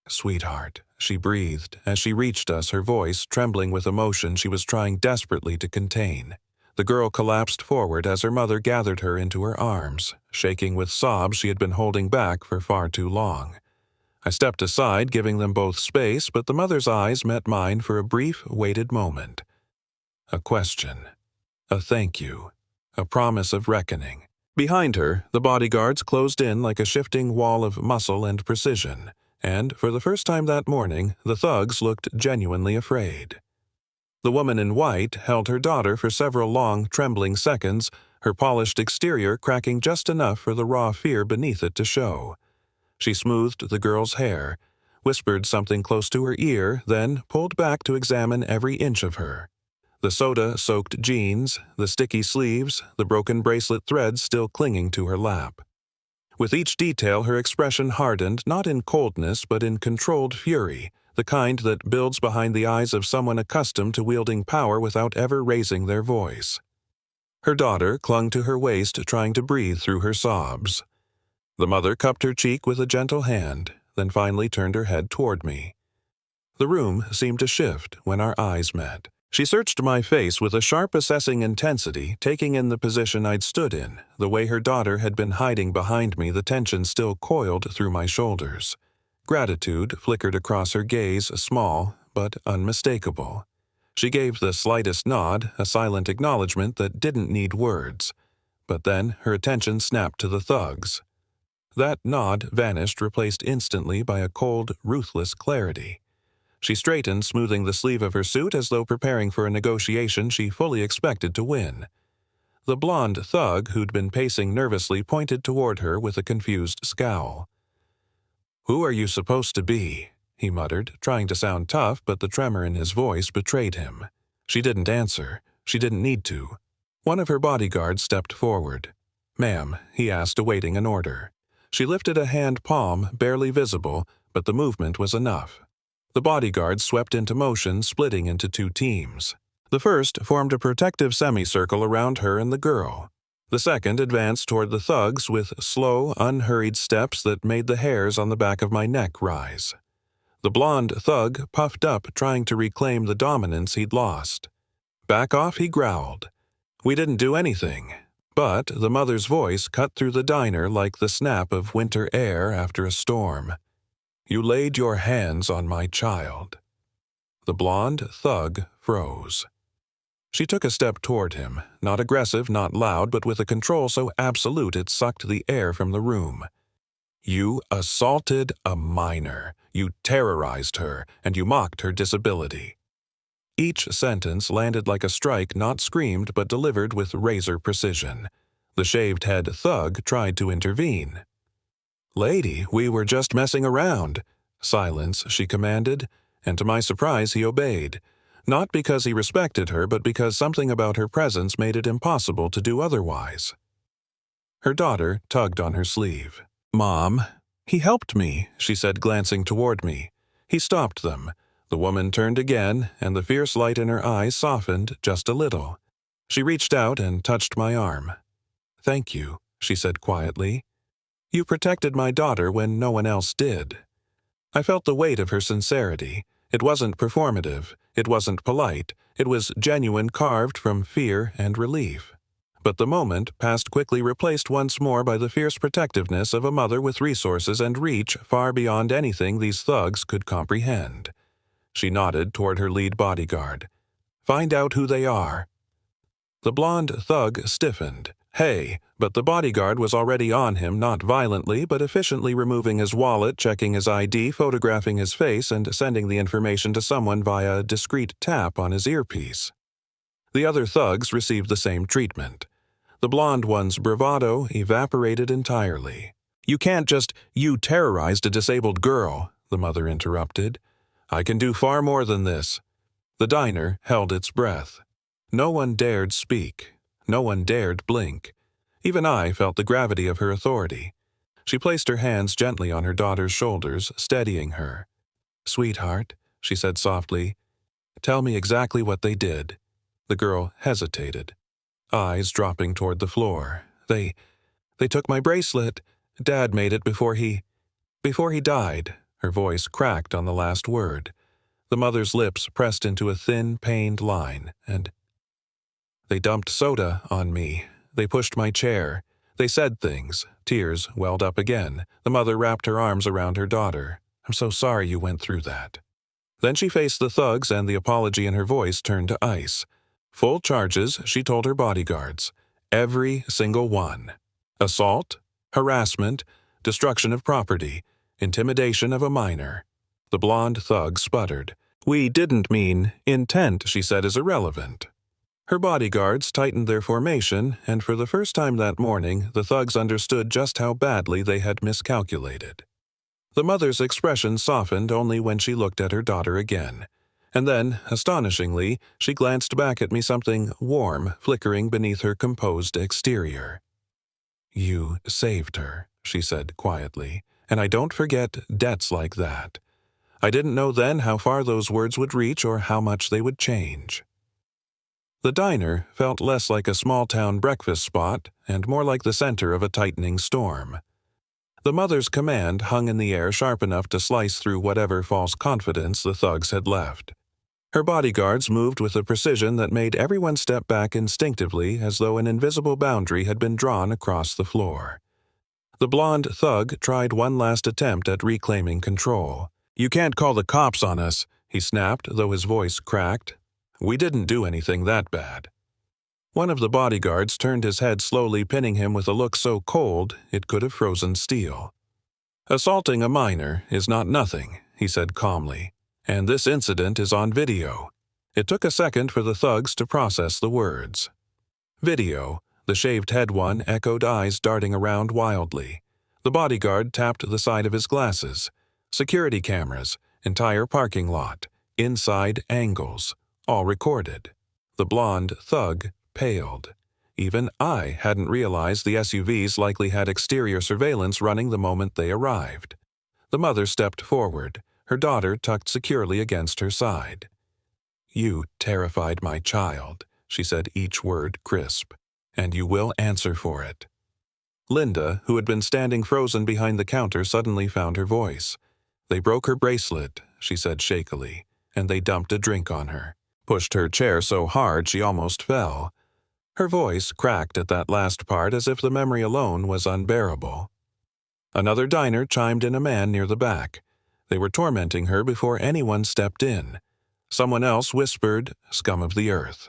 S1: "Sweetheart," she breathed as she reached us, her voice trembling with emotion she was trying desperately to contain. The girl collapsed forward as her mother gathered her into her arms, shaking with sobs she had been holding back for far too long. I stepped aside, giving them both space, but the mother's eyes met mine for a brief, weighted moment. A question. A thank you. A promise of reckoning. Behind her, the bodyguards closed in like a shifting wall of muscle and precision, and for the first time that morning, the thugs looked genuinely afraid. The woman in white held her daughter for several long, trembling seconds, her polished exterior cracking just enough for the raw fear beneath it to show. She smoothed the girl's hair, whispered something close to her ear, then pulled back to examine every inch of her. The soda-soaked jeans, the sticky sleeves, the broken bracelet threads still clinging to her lap. With each detail, her expression hardened, not in coldness but in controlled fury, the kind that builds behind the eyes of someone accustomed to wielding power without ever raising their voice. Her daughter clung to her waist, trying to breathe through her sobs. The mother cupped her cheek with a gentle hand, then finally turned her head toward me. The room seemed to shift when our eyes met. She searched my face with a sharp, assessing intensity, taking in the position I'd stood in, the way her daughter had been hiding behind me, the tension still coiled through my shoulders. Gratitude flickered across her gaze, small but unmistakable. She gave the slightest nod, a silent acknowledgement that didn't need words. But then her attention snapped to the thugs. That nod vanished, replaced instantly by a cold, ruthless clarity. She straightened, smoothing the sleeve of her suit as though preparing for a negotiation she fully expected to win. The blonde thug who'd been pacing nervously pointed toward her with a confused scowl. "Who are you supposed to be?" he muttered, trying to sound tough, but the tremor in his voice betrayed him. She didn't answer. She didn't need to. One of her bodyguards stepped forward. "Ma'am," he asked, awaiting an order. She lifted a hand palm, barely visible, but the movement was enough. The bodyguards swept into motion, splitting into two teams. The first formed a protective semicircle around her and the girl. The second advanced toward the thugs with slow, unhurried steps that made the hairs on the back of my neck rise. The blonde thug puffed up, trying to reclaim the dominance he'd lost. "Back off," he growled. "We didn't do anything." But the mother's voice cut through the diner like the snap of winter air after a storm. "You laid your hands on my child." The blonde thug froze. She took a step toward him, not aggressive, not loud, but with a control so absolute it sucked the air from the room. "You assaulted a minor. You terrorized her, and you mocked her disability." Each sentence landed like a strike, not screamed but delivered with razor precision. The shaved-head thug tried to intervene. "Lady, we were just messing around." "Silence," she commanded, and to my surprise he obeyed. Not because he respected her, but because something about her presence made it impossible to do otherwise. Her daughter tugged on her sleeve. "Mom." "He helped me," she said, glancing toward me. He stopped them. The woman turned again, and the fierce light in her eyes softened just a little. She reached out and touched my arm. "Thank you," she said quietly. "You protected my daughter when no one else did." I felt the weight of her sincerity. It wasn't performative. It wasn't polite. It was genuine, carved from fear and relief. But the moment passed quickly, replaced once more by the fierce protectiveness of a mother with resources and reach far beyond anything these thugs could comprehend. She nodded toward her lead bodyguard. "Find out who they are." The blonde thug stiffened, "Hey," but the bodyguard was already on him, not violently, but efficiently removing his wallet, checking his ID, photographing his face, and sending the information to someone via a discreet tap on his earpiece. The other thugs received the same treatment. The blonde one's bravado evaporated entirely. "You can't just, you terrorized a disabled girl," the mother interrupted. "I can do far more than this." The diner held its breath. No one dared speak. No one dared blink. Even I felt the gravity of her authority. She placed her hands gently on her daughter's shoulders, steadying her. "Sweetheart," she said softly, "tell me exactly what they did." The girl hesitated, eyes dropping toward the floor. They took my bracelet. Dad made it before he died." Her voice cracked on the last word. The mother's lips pressed into a thin, pained line, and "They dumped soda on me. They pushed my chair. They said things." Tears welled up again. The mother wrapped her arms around her daughter. "I'm so sorry you went through that." Then she faced the thugs, and the apology in her voice turned to ice. Full charges, she told her bodyguards. Every single one. Assault, harassment, destruction of property, intimidation of a minor. The blonde thug sputtered. "We didn't mean intent," she said, "is irrelevant." Her bodyguards tightened their formation, and for the first time that morning, the thugs understood just how badly they had miscalculated. The mother's expression softened only when she looked at her daughter again. And then, astonishingly, she glanced back at me, something warm flickering beneath her composed exterior. "You saved her," she said quietly, "and I don't forget debts like that." I didn't know then how far those words would reach or how much they would change. The diner felt less like a small-town breakfast spot and more like the center of a tightening storm. The mother's command hung in the air, sharp enough to slice through whatever false confidence the thugs had left. Her bodyguards moved with a precision that made everyone step back instinctively, as though an invisible boundary had been drawn across the floor. The blonde thug tried one last attempt at reclaiming control. "You can't call the cops on us," he snapped, though his voice cracked. "We didn't do anything that bad." One of the bodyguards turned his head slowly, pinning him with a look so cold it could have frozen steel. "Assaulting a minor is not nothing," he said calmly, "and this incident is on video." It took a second for the thugs to process the words. Video. The shaved head one echoed, eyes darting around wildly. The bodyguard tapped the side of his glasses. Security cameras, entire parking lot, inside angles, all recorded. The blonde thug paled. Even I hadn't realized the SUVs likely had exterior surveillance running the moment they arrived. The mother stepped forward, her daughter tucked securely against her side. "You terrified my child," she said, each word crisp, "and you will answer for it." Linda, who had been standing frozen behind the counter, suddenly found her voice. "They broke her bracelet," she said shakily, "and they dumped a drink on her. Pushed her chair so hard she almost fell." Her voice cracked at that last part as if the memory alone was unbearable. Another diner chimed in, a man near the back. They were tormenting her before anyone stepped in. Someone else whispered, "Scum of the earth."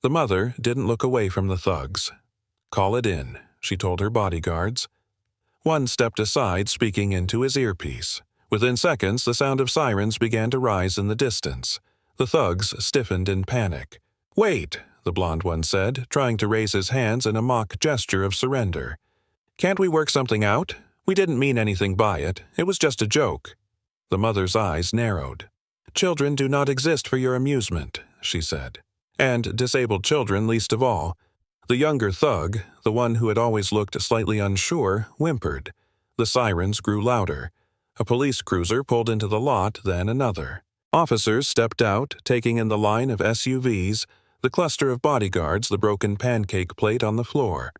S1: The mother didn't look away from the thugs. "Call it in," she told her bodyguards. One stepped aside, speaking into his earpiece. Within seconds, the sound of sirens began to rise in the distance. The thugs stiffened in panic. "Wait," the blonde one said, trying to raise his hands in a mock gesture of surrender. "Can't we work something out? We didn't mean anything by it. It was just a joke." The mother's eyes narrowed. "Children do not exist for your amusement," she said. "And disabled children least of all." The younger thug, the one who had always looked slightly unsure, whimpered. The sirens grew louder. A police cruiser pulled into the lot, then another. Officers stepped out, taking in the line of SUVs, the cluster of bodyguards, the broken pancake plate on the floor.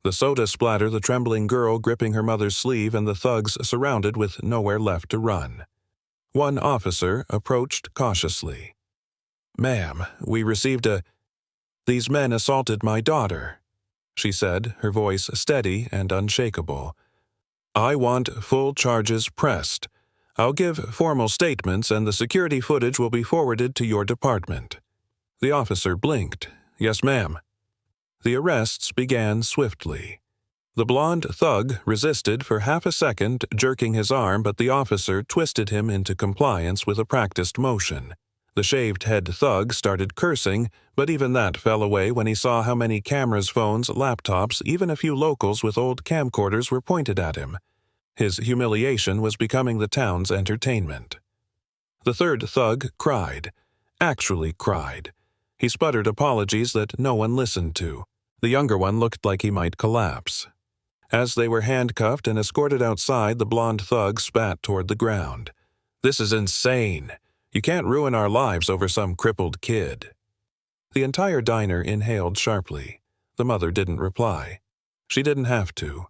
S1: The soda splatter, the trembling girl gripping her mother's sleeve, and the thugs surrounded with nowhere left to run. One officer approached cautiously. "Ma'am, we received These men assaulted my daughter," she said, her voice steady and unshakable. "I want full charges pressed. I'll give formal statements and the security footage will be forwarded to your department." The officer blinked. "Yes, ma'am." The arrests began swiftly. The blonde thug resisted for half a second, jerking his arm, but the officer twisted him into compliance with a practiced motion. The shaved-head thug started cursing, but even that fell away when he saw how many cameras, phones, laptops, even a few locals with old camcorders were pointed at him. His humiliation was becoming the town's entertainment. The third thug cried. Actually cried. He sputtered apologies that no one listened to. The younger one looked like he might collapse. As they were handcuffed and escorted outside, the blonde thug spat toward the ground. "This is insane. You can't ruin our lives over some crippled kid." The entire diner inhaled sharply. The mother didn't reply. She didn't have to.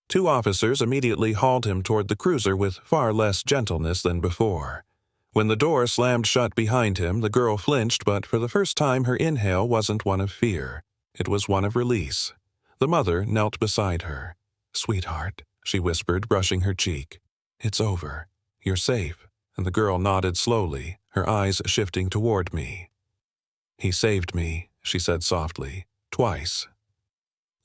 S1: Two officers immediately hauled him toward the cruiser with far less gentleness than before. When the door slammed shut behind him, the girl flinched, but for the first time her inhale wasn't one of fear. It was one of release. The mother knelt beside her. "Sweetheart," she whispered, brushing her cheek. "It's over. You're safe." And the girl nodded slowly, her eyes shifting toward me. "He saved me," she said softly, "twice."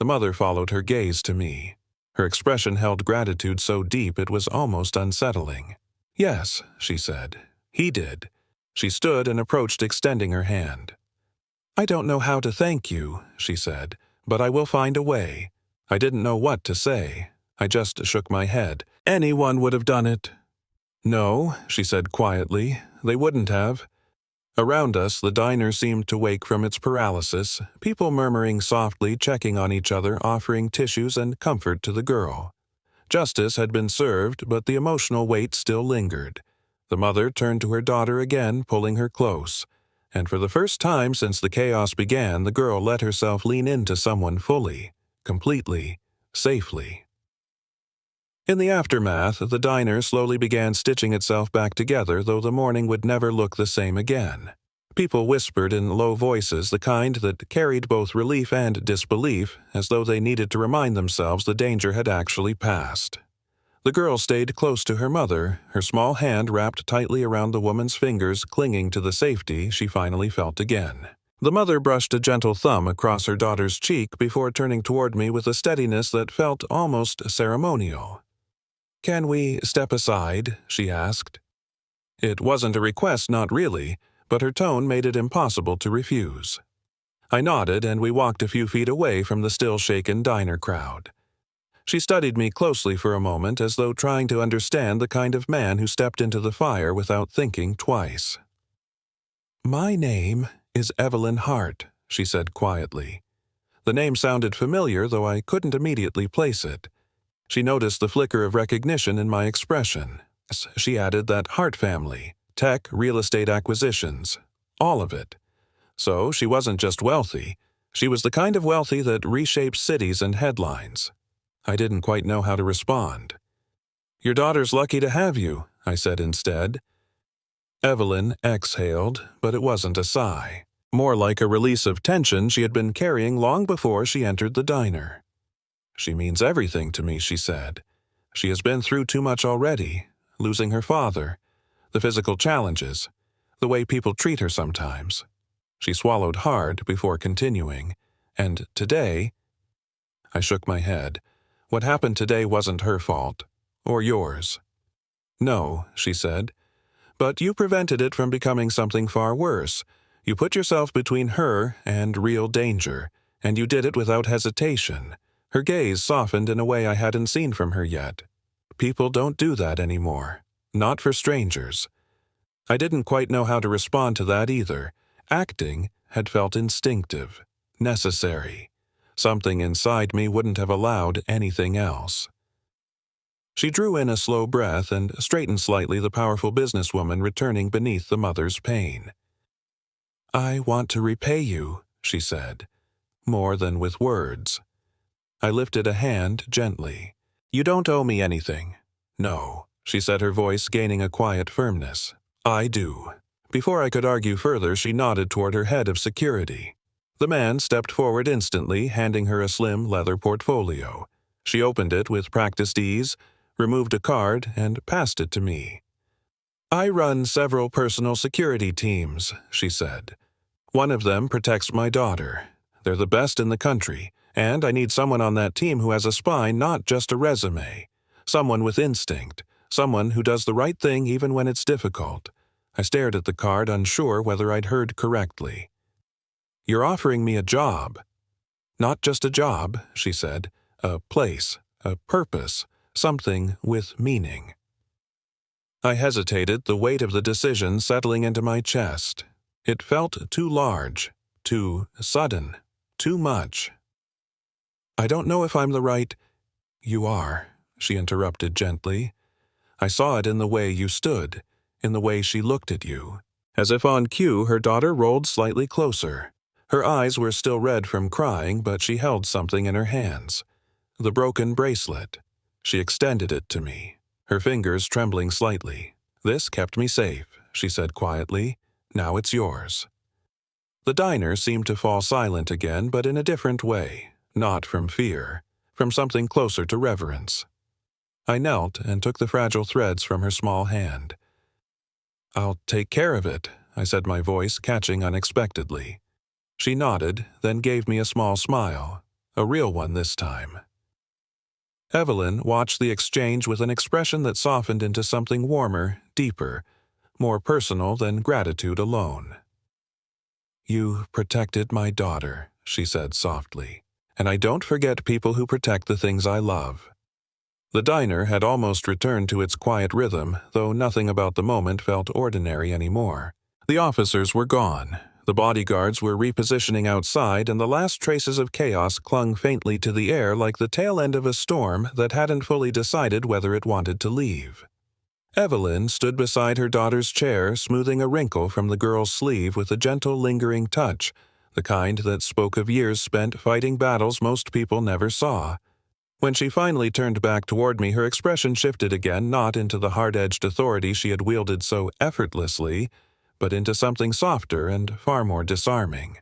S1: The mother followed her gaze to me. Her expression held gratitude so deep it was almost unsettling. "Yes," she said, "he did." She stood and approached, extending her hand. "I don't know how to thank you," she said, "but I will find a way." I didn't know what to say. I just shook my head. "Anyone would have done it." "No," she said quietly, "they wouldn't have." Around us, the diner seemed to wake from its paralysis, people murmuring softly, checking on each other, offering tissues and comfort to the girl. Justice had been served, but the emotional weight still lingered. The mother turned to her daughter again, pulling her close. And for the first time since the chaos began, the girl let herself lean into someone fully, completely, safely. In the aftermath, the diner slowly began stitching itself back together, though the morning would never look the same again. People whispered in low voices, the kind that carried both relief and disbelief, as though they needed to remind themselves the danger had actually passed. The girl stayed close to her mother, her small hand wrapped tightly around the woman's fingers, clinging to the safety she finally felt again. The mother brushed a gentle thumb across her daughter's cheek before turning toward me with a steadiness that felt almost ceremonial. "Can we step aside?" she asked. It wasn't a request, not really, but her tone made it impossible to refuse. I nodded, and we walked a few feet away from the still-shaken diner crowd. She studied me closely for a moment, as though trying to understand the kind of man who stepped into the fire without thinking twice. "My name is Evelyn Hart," she said quietly. The name sounded familiar, though I couldn't immediately place it. She noticed the flicker of recognition in my expression. She added that Hart family, tech, real estate acquisitions, all of it. So she wasn't just wealthy. She was the kind of wealthy that reshapes cities and headlines. I didn't quite know how to respond. "Your daughter's lucky to have you," I said instead. Evelyn exhaled, but it wasn't a sigh. More like a release of tension she had been carrying long before she entered the diner. "She means everything to me," she said. "She has been through too much already, losing her father, the physical challenges, the way people treat her sometimes." She swallowed hard before continuing. "And today—" I shook my head. "What happened today wasn't her fault. Or yours." "No," she said. "But you prevented it from becoming something far worse. You put yourself between her and real danger, and you did it without hesitation." Her gaze softened in a way I hadn't seen from her yet. "People don't do that anymore. Not for strangers." I didn't quite know how to respond to that either. Acting had felt instinctive, necessary. Something inside me wouldn't have allowed anything else. She drew in a slow breath and straightened slightly, the powerful businesswoman returning beneath the mother's pain. "I want to repay you," she said, more than with words. I lifted a hand gently. "You don't owe me anything." "No," she said, her voice gaining a quiet firmness. "I do." Before I could argue further, she nodded toward her head of security. The man stepped forward instantly, handing her a slim leather portfolio. She opened it with practiced ease, removed a card, and passed it to me. "I run several personal security teams," she said. "One of them protects my daughter. They're the best in the country, and I need someone on that team who has a spine, not just a resume. Someone with instinct. Someone who does the right thing even when it's difficult. I stared at the card, unsure whether I'd heard correctly. You're offering me a job. Not just a job, she said. A place, a purpose, something with meaning. I hesitated, the weight of the decision settling into my chest. It felt too large, too sudden, too much. I don't know if I'm the right— You are, she interrupted gently. I saw it in the way you stood, in the way she looked at you. As if on cue, her daughter rolled slightly closer. Her eyes were still red from crying, but she held something in her hands. The broken bracelet. She extended it to me, her fingers trembling slightly. This kept me safe, she said quietly. Now it's yours. The diner seemed to fall silent again, but in a different way. Not from fear, from something closer to reverence. I knelt and took the fragile threads from her small hand. I'll take care of it, I said, my voice catching unexpectedly. She nodded, then gave me a small smile, a real one this time. Evelyn watched the exchange with an expression that softened into something warmer, deeper, more personal than gratitude alone. You protected my daughter, she said softly, and I don't forget people who protect the things I love. The diner had almost returned to its quiet rhythm, though nothing about the moment felt ordinary anymore. The officers were gone. The bodyguards were repositioning outside, and the last traces of chaos clung faintly to the air like the tail end of a storm that hadn't fully decided whether it wanted to leave. Evelyn stood beside her daughter's chair, smoothing a wrinkle from the girl's sleeve with a gentle, lingering touch, the kind that spoke of years spent fighting battles most people never saw. When she finally turned back toward me, her expression shifted again, not into the hard-edged authority she had wielded so effortlessly, but into something softer and far more disarming.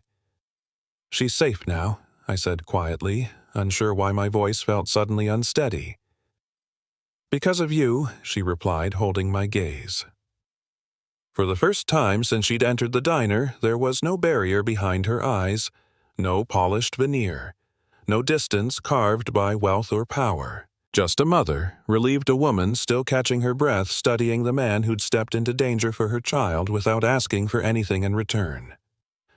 S1: She's safe now, I said quietly, unsure why my voice felt suddenly unsteady. Because of you, she replied, holding my gaze. For the first time since she'd entered the diner, there was no barrier behind her eyes, no polished veneer, no distance carved by wealth or power. Just a mother, relieved a woman still catching her breath, studying the man who'd stepped into danger for her child without asking for anything in return.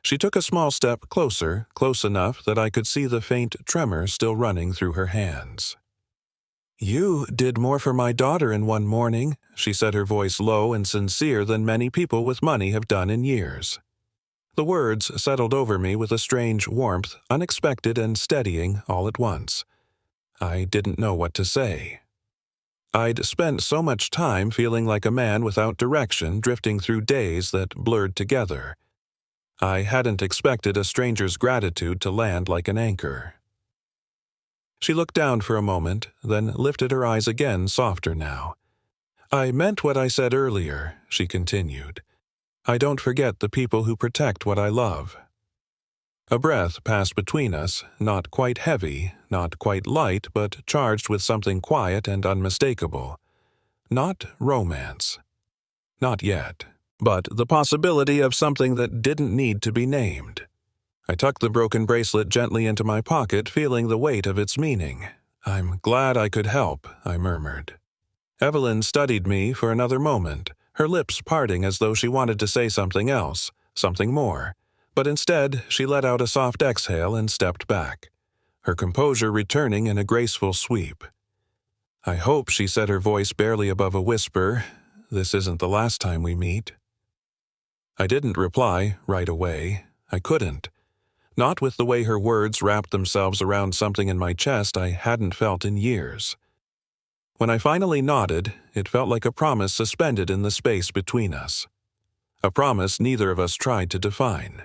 S1: She took a small step closer, close enough that I could see the faint tremor still running through her hands. You did more for my daughter in one morning, she said, her voice low and sincere, than many people with money have done in years. The words settled over me with a strange warmth, unexpected and steadying all at once. I didn't know what to say. I'd spent so much time feeling like a man without direction, drifting through days that blurred together. I hadn't expected a stranger's gratitude to land like an anchor. She looked down for a moment, then lifted her eyes again, softer now. I meant what I said earlier, she continued. I don't forget the people who protect what I love. A breath passed between us, not quite heavy, not quite light, but charged with something quiet and unmistakable. Not romance. Not yet. But the possibility of something that didn't need to be named. I tucked the broken bracelet gently into my pocket, feeling the weight of its meaning. I'm glad I could help, I murmured. Evelyn studied me for another moment, her lips parting as though she wanted to say something else, something more. But instead, she let out a soft exhale and stepped back, her composure returning in a graceful sweep. I hope, she said, her voice barely above a whisper, this isn't the last time we meet. I didn't reply right away. I couldn't. Not with the way her words wrapped themselves around something in my chest I hadn't felt in years. When I finally nodded, it felt like a promise suspended in the space between us. A promise neither of us tried to define.